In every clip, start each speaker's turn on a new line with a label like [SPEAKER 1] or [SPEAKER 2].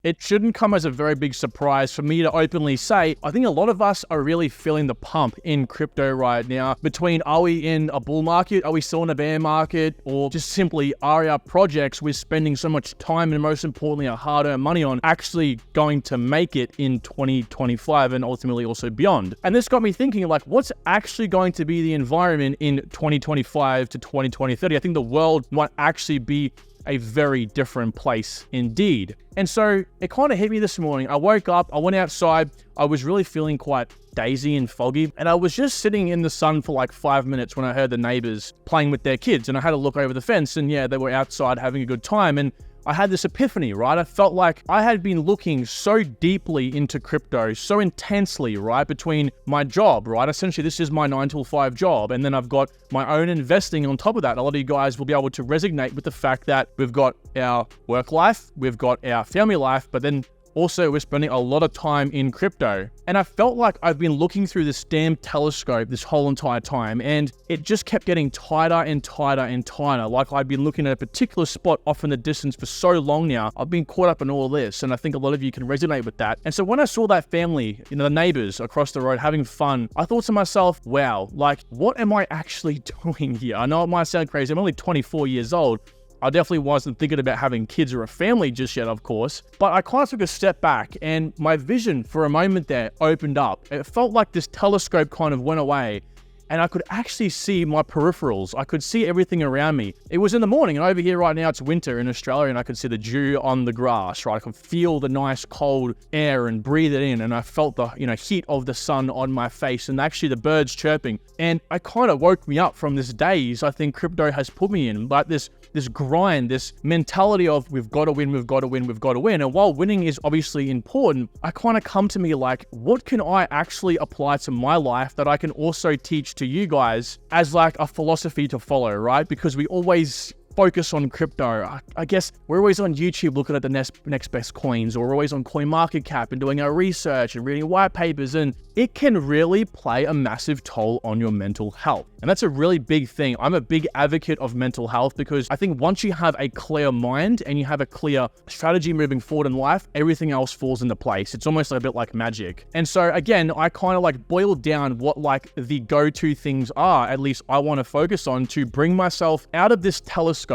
[SPEAKER 1] It shouldn't come as a very big surprise for me to openly say, I think a lot of us are really feeling the pump in crypto right now between, are we in a bull market? Are we still in a bear market? Or just simply, are our projects we're spending so much time and most importantly our hard-earned money on actually going to make it in 2025 and ultimately also beyond? And this got me thinking, like, what's actually going to be the environment in 2025 to 2030? I think the world might actually be a very different place indeed. And so it kind of hit me this morning. I woke up, I went outside, I was really feeling quite dazy and foggy, and I was just sitting in the sun for like 5 minutes when I heard the neighbors playing with their kids, and I had to look over the fence, and yeah, they were outside having a good time, and I had this epiphany, right? I felt like I had been looking so deeply into crypto, so intensely, right? Between my job, right? Essentially, this is my 9 to 5 job. And then I've got my own investing on top of that. A lot of you guys will be able to resonate with the fact that we've got our work life, we've got our family life, but then also, we're spending a lot of time in crypto. And I felt like I've been looking through this damn telescope this whole entire time, and it just kept getting tighter and tighter and tighter. Like I'd been looking at a particular spot off in the distance for so long now. I've been caught up in all this, and I think a lot of you can resonate with that. And so when I saw that family, the neighbors across the road having fun, I thought to myself, wow, like, what am I actually doing here? I know it might sound crazy. I'm only 24 years old. I definitely wasn't thinking about having kids or a family just yet, of course, but I kind of took a step back and my vision for a moment there opened up. It felt like this telescope kind of went away and I could actually see my peripherals. I could see everything around me. It was in the morning, and over here right now, it's winter in Australia, and I could see the dew on the grass, right? I could feel the nice cold air and breathe it in, and I felt the, heat of the sun on my face, and actually the birds chirping. And I kind of woke me up from this daze I think crypto has put me in, but this grind, this mentality of we've got to win, we've got to win, we've got to win. And while winning is obviously important, I kind of come to me like, what can I actually apply to my life that I can also teach to you guys as like a philosophy to follow, right? Because we always focus on crypto. I guess we're always on YouTube looking at the next best coins, or we're always on CoinMarketCap and doing our research and reading white papers, and it can really play a massive toll on your mental health. And that's a really big thing. I'm a big advocate of mental health because I think once you have a clear mind and you have a clear strategy moving forward in life, everything else falls into place. It's almost like a bit like magic. And so again, I kind of like boiled down what like the go-to things are, at least I want to focus on, to bring myself out of this telescope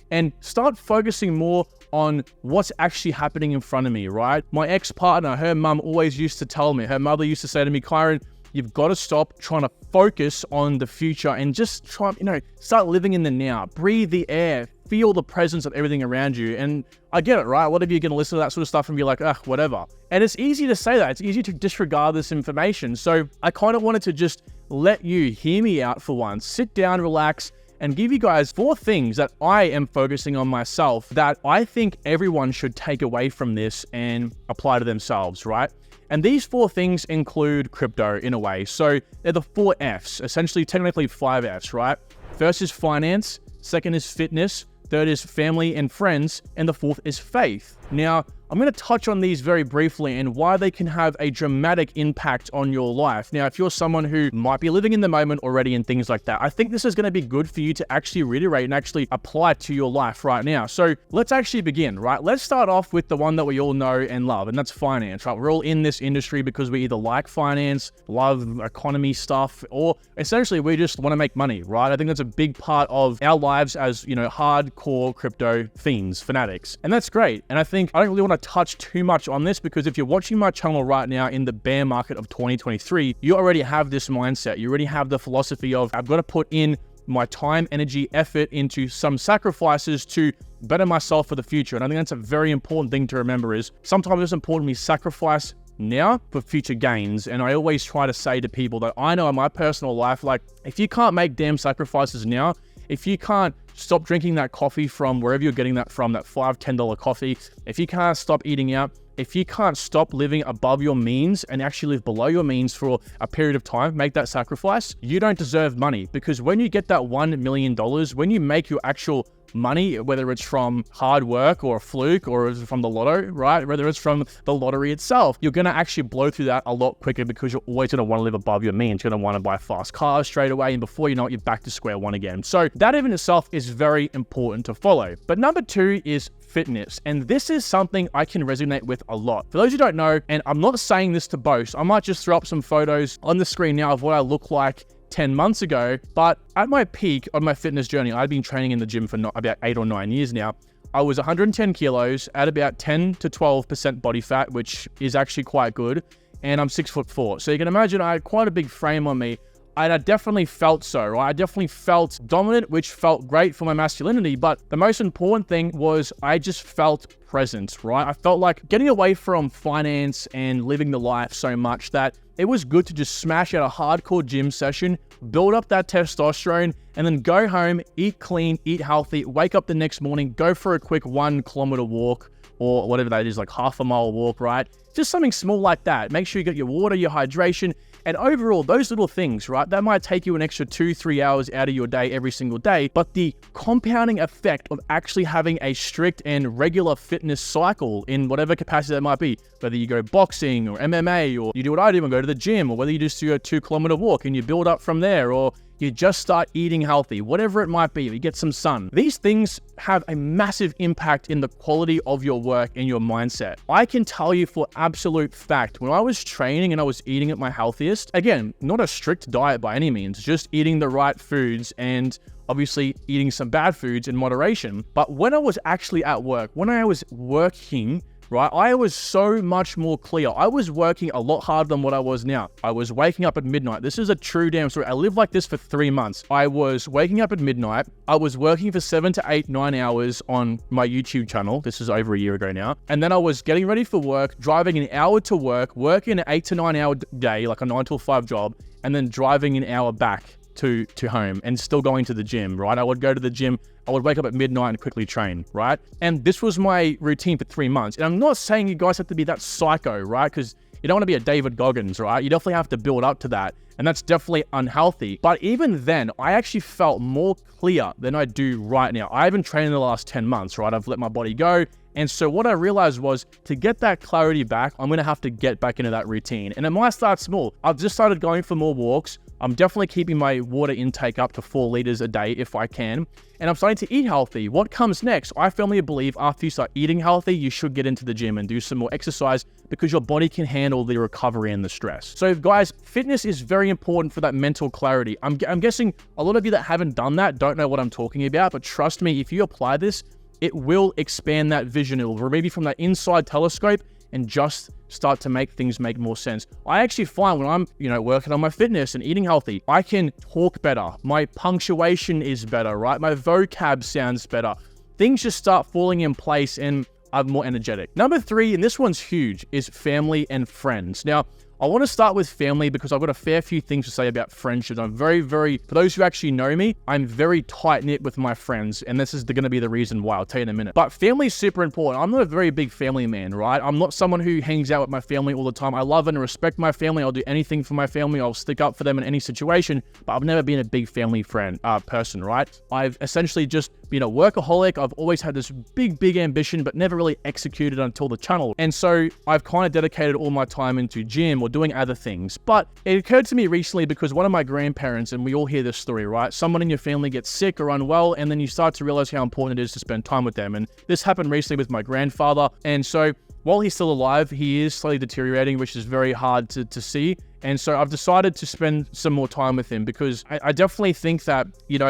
[SPEAKER 1] and start focusing more on what's actually happening in front of me, right? My ex-partner, her mum always used to tell me, her mother used to say to me, Kyron, you've got to stop trying to focus on the future and just try, start living in the now. Breathe the air, feel the presence of everything around you. And I get it, right? A lot of you are going to listen to that sort of stuff and be like, whatever. And it's easy to say that. It's easy to disregard this information. So I kind of wanted to just let you hear me out for once. Sit down, relax, and give you guys 4 things that I am focusing on myself that I think everyone should take away from this and apply to themselves, right? And these 4 things include crypto in a way. So they're the 4 Fs, essentially technically 5 Fs, right? First is finance, second is fitness, third is family and friends, and the 4th is faith. Now, I'm going to touch on these very briefly and why they can have a dramatic impact on your life. Now, if you're someone who might be living in the moment already and things like that, I think this is going to be good for you to actually reiterate and actually apply to your life right now. So let's actually begin, right? Let's start off with the one that we all know and love, and that's finance, right? We're all in this industry because we either like finance, love economy stuff, or essentially we just want to make money, right? I think that's a big part of our lives as, hardcore crypto fiends, fanatics. And that's great. And I think I don't really want to touch too much on this because if you're watching my channel right now in the bear market of 2023, you already have this mindset. You already have the philosophy of, I've got to put in my time, energy, effort into some sacrifices to better myself for the future. And I think that's a very important thing to remember is sometimes it's important we sacrifice now for future gains. And I always try to say to people that I know in my personal life, like, if you can't make damn sacrifices now, if you can't stop drinking that coffee from wherever you're getting that from, that $5, $10 coffee, if you can't stop eating out, if you can't stop living above your means and actually live below your means for a period of time, make that sacrifice, you don't deserve money. Because when you get that $1 million, when you make your actual money, whether it's from hard work or a fluke or from the lotto, right? Whether it's from the lottery itself, you're going to actually blow through that a lot quicker because you're always going to want to live above your means. You're going to want to buy fast cars straight away. And before you know it, you're back to square one again. So that in itself is very important to follow. But number 2 is fitness. And this is something I can resonate with a lot. For those who don't know, and I'm not saying this to boast, I might just throw up some photos on the screen now of what I look like 10 months ago. But at my peak on my fitness journey, I'd been training in the gym for about 8 or 9 years now. I was 110 kilos at about 10 to 12% body fat, which is actually quite good. And I'm 6'4". So you can imagine I had quite a big frame on me. And I definitely felt so, right? I definitely felt dominant, which felt great for my masculinity. But the most important thing was I just felt present, right? I felt like getting away from finance and living the life so much that it was good to just smash out a hardcore gym session, build up that testosterone, and then go home, eat clean, eat healthy, wake up the next morning, go for a quick 1 kilometer walk or whatever that is, like half a mile walk, right? Just something small like that. Make sure you get your water, your hydration, and overall, those little things, right? That might take you an extra 2-3 hours out of your day every single day, but the compounding effect of actually having a strict and regular fitness cycle in whatever capacity that might be, whether you go boxing or MMA, or you do what I do and go to the gym, or whether you just do a 2 kilometer walk and you build up from there, or you just start eating healthy, whatever it might be, you get some sun. These things have a massive impact in the quality of your work and your mindset. I can tell you for absolute fact, when I was training and I was eating at my healthiest, again, not a strict diet by any means, just eating the right foods and obviously eating some bad foods in moderation. But when I was actually at work, when I was working, right, I was so much more clear. I was working a lot harder than what I was now. I was waking up at midnight. This is a true damn story. I lived like this for 3 months. I was waking up at midnight. I was working for 7 to 8, 9 hours on my YouTube channel. This is over a year ago now. And then I was getting ready for work, driving an hour to work, working an 8 to 9 hour day, like a 9 to 5 job, and then driving an hour back to home and still going to the gym, right? I would go to the gym, I would wake up at midnight and quickly train, right? And this was my routine for 3 months. And I'm not saying you guys have to be that psycho, right? Because you don't want to be a David Goggins, right? You definitely have to build up to that. And that's definitely unhealthy. But even then, I actually felt more clear than I do right now. I haven't trained in the last 10 months, right? I've let my body go. And so what I realized was to get that clarity back, I'm going to have to get back into that routine. And it might start small. I've just started going for more walks. I'm definitely keeping my water intake up to 4 liters a day if I can. And I'm starting to eat healthy. What comes next? I firmly believe after you start eating healthy, you should get into the gym and do some more exercise because your body can handle the recovery and the stress. So guys, fitness is very important for that mental clarity. I'm guessing a lot of you that haven't done that don't know what I'm talking about, but trust me, if you apply this, it will expand that vision. It will remove you from that inside telescope and just start to make things make more sense. I actually find when I'm, working on my fitness and eating healthy, I can talk better. My punctuation is better, right? My vocab sounds better. Things just start falling in place and I'm more energetic. Number 3, and this one's huge, is family and friends. Now, I want to start with family because I've got a fair few things to say about friendships. I'm very, for those who actually know me, I'm very tight-knit with my friends, and this is going to be the reason why. I'll tell you in a minute. But family is super important. I'm not a very big family man, right? I'm not someone who hangs out with my family all the time. I love and respect my family. I'll do anything for my family. I'll stick up for them in any situation, but I've never been a big family person, right? I've essentially just been a workaholic. I've always had this big ambition, but never really executed until the channel. And so I've kind of dedicated all my time into gym or doing other things. But it occurred to me recently because one of my grandparents, and we all hear this story, right? Someone in your family gets sick or unwell, and then you start to realize how important it is to spend time with them. And this happened recently with my grandfather. And so while he's still alive, he is slowly deteriorating, which is very hard to see. And so I've decided to spend some more time with him because I definitely think that,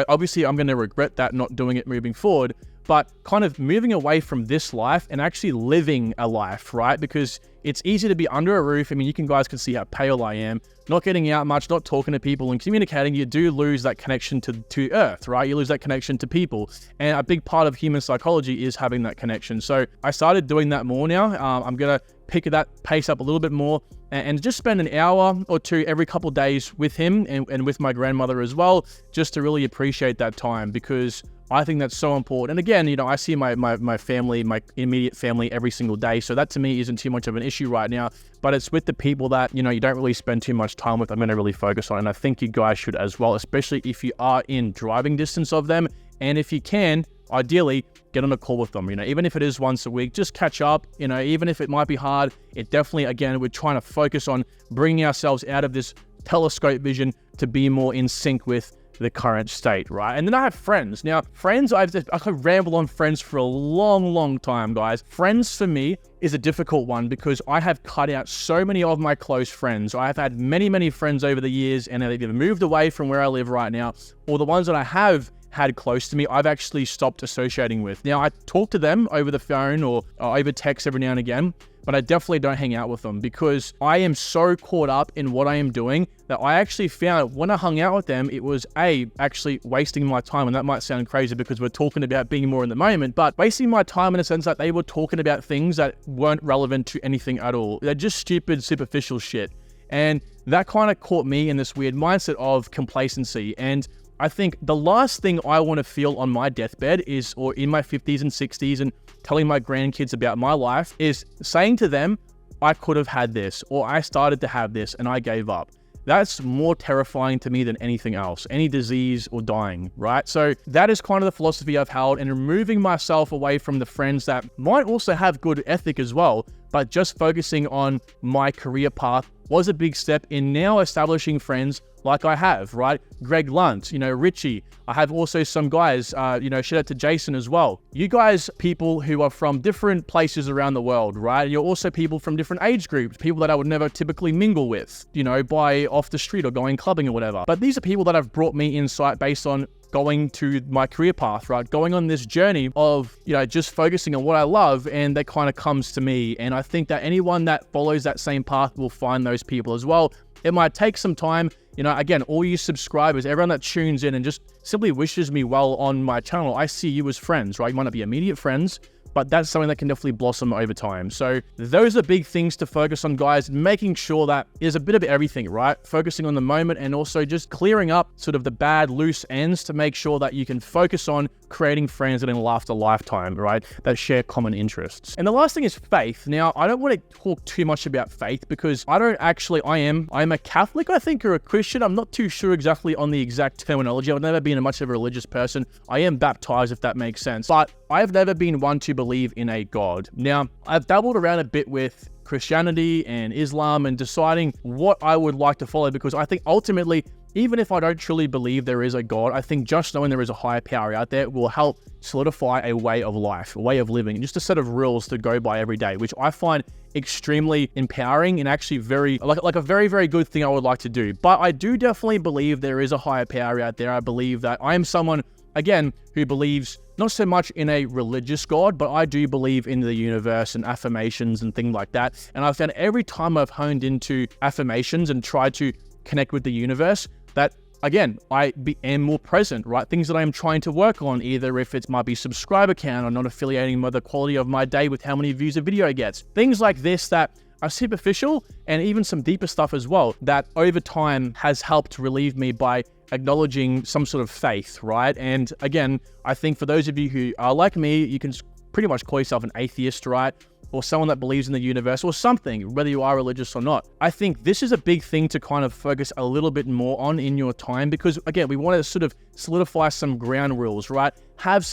[SPEAKER 1] obviously I'm going to regret that not doing it moving forward, but kind of moving away from this life and actually living a life, right? Because it's easy to be under a roof. I mean, you guys can see how pale I am, not getting out much, not talking to people and communicating. You do lose that connection to earth, right? You lose that connection to people. And a big part of human psychology is having that connection. So I started doing that more now. I'm going to pick that pace up a little bit more and just spend an hour or two every couple of days with him and with my grandmother as well, just to really appreciate that time because I think that's so important. And again, I see my family, my immediate family every single day. So that to me isn't too much of an issue right now, but it's with the people that, you don't really spend too much time with. I'm going to really focus on. And I think you guys should as well, especially if you are in driving distance of them. And if you can, ideally get on a call with them, even if it is once a week, just catch up, even if it might be hard. It definitely, again, we're trying to focus on bringing ourselves out of this telescope vision to be more in sync with the current state, right? And then I have friends. Now, friends, I could ramble on friends for a long time, guys. Friends for me is a difficult one because I have cut out so many of my close friends. I have had many friends over the years, and they've either moved away from where I live right now, or the ones that I have had close to me, I've actually stopped associating with. Now, I talk to them over the phone or over text every now and again, but I definitely don't hang out with them because I am so caught up in what I am doing that I actually found when I hung out with them, it was actually wasting my time. And that might sound crazy because we're talking about being more in the moment, but wasting my time in a sense that they were talking about things that weren't relevant to anything at all. They're just stupid, superficial shit. And that kind of caught me in this weird mindset of complacency. And I think the last thing I want to feel on my deathbed is, or in my 50s and 60s and telling my grandkids about my life, is saying to them, I could have had this, or I started to have this and I gave up. That's more terrifying to me than anything else, any disease or dying, right? So that is kind of the philosophy I've held, and removing myself away from the friends that might also have good ethic as well, but just focusing on my career path was a big step in now establishing friends like I have, right? Greg Lunt, Richie. I have also some guys, shout out to Jason as well. You guys, people who are from different places around the world, right? You're also people from different age groups, people that I would never typically mingle with, by off the street or going clubbing or whatever. But these are people that have brought me insight based on going to my career path, right? Going on this journey of, just focusing on what I love, and that kind of comes to me. And I think that anyone that follows that same path will find those people as well. It might take some time. Again, all you subscribers, everyone that tunes in and just simply wishes me well on my channel, I see you as friends, right? You might not be immediate friends, but that's something that can definitely blossom over time. So those are big things to focus on, guys, making sure that there's a bit of everything, right? Focusing on the moment and also just clearing up sort of the bad loose ends to make sure that you can focus on creating friends that can last a lifetime, right? That share common interests. And the last thing is faith. Now, I don't want to talk too much about faith because I am a Catholic, I think, or a Christian. I'm not too sure exactly on the exact terminology. I've never been much of a religious person. I am baptized, if that makes sense. But I've never been one to believe in a God. Now, I've dabbled around a bit with Christianity and Islam and deciding what I would like to follow, because I think ultimately, even if I don't truly believe there is a God, I think just knowing there is a higher power out there will help solidify a way of life, a way of living, just a set of rules to go by every day, which I find extremely empowering and actually very good thing I would like to do. But I do definitely believe there is a higher power out there. I believe that I am someone, again, who believes not so much in a religious God, but I do believe in the universe and affirmations and things like that. And I've found every time I've honed into affirmations and tried to connect with the universe, that again, I am more present, right? Things that I am trying to work on, either if it might be subscriber count or not affiliating with the quality of my day with how many views a video gets. Things like this that are superficial, and even some deeper stuff as well that over time has helped relieve me by acknowledging some sort of faith, right? And again, I think for those of you who are like me, you can pretty much call yourself an atheist, right? Or someone that believes in the universe or something, whether you are religious or not. I think this is a big thing to kind of focus a little bit more on in your time, because again, we want to sort of solidify some ground rules, right? Have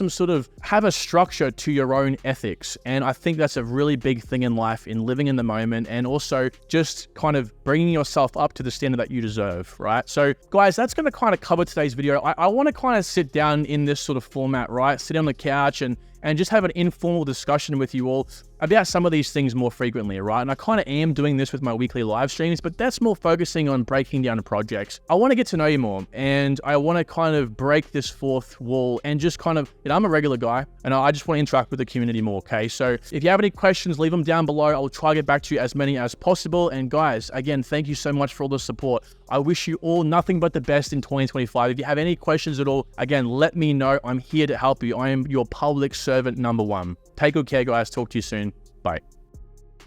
[SPEAKER 1] a structure to your own ethics. And I think that's a really big thing in life, in living in the moment, and also just kind of bringing yourself up to the standard that you deserve, right? So guys, that's going to kind of cover today's video. I want to kind of sit down in this sort of format, right? Sit on the couch and just have an informal discussion with you all about some of these things more frequently, right? And I kind of am doing this with my weekly live streams, but that's more focusing on breaking down projects. I want to get to know you more, and I want to kind of break this fourth wall and just kind of, I'm a regular guy, and I just want to interact with the community more, okay? So if you have any questions, leave them down below. I'll try to get back to you as many as possible. And guys, again, thank you so much for all the support. I wish you all nothing but the best in 2025. If you have any questions at all, again, let me know. I'm here to help you. I am your public servant number one. Take good care, guys. Talk to you soon. Bye.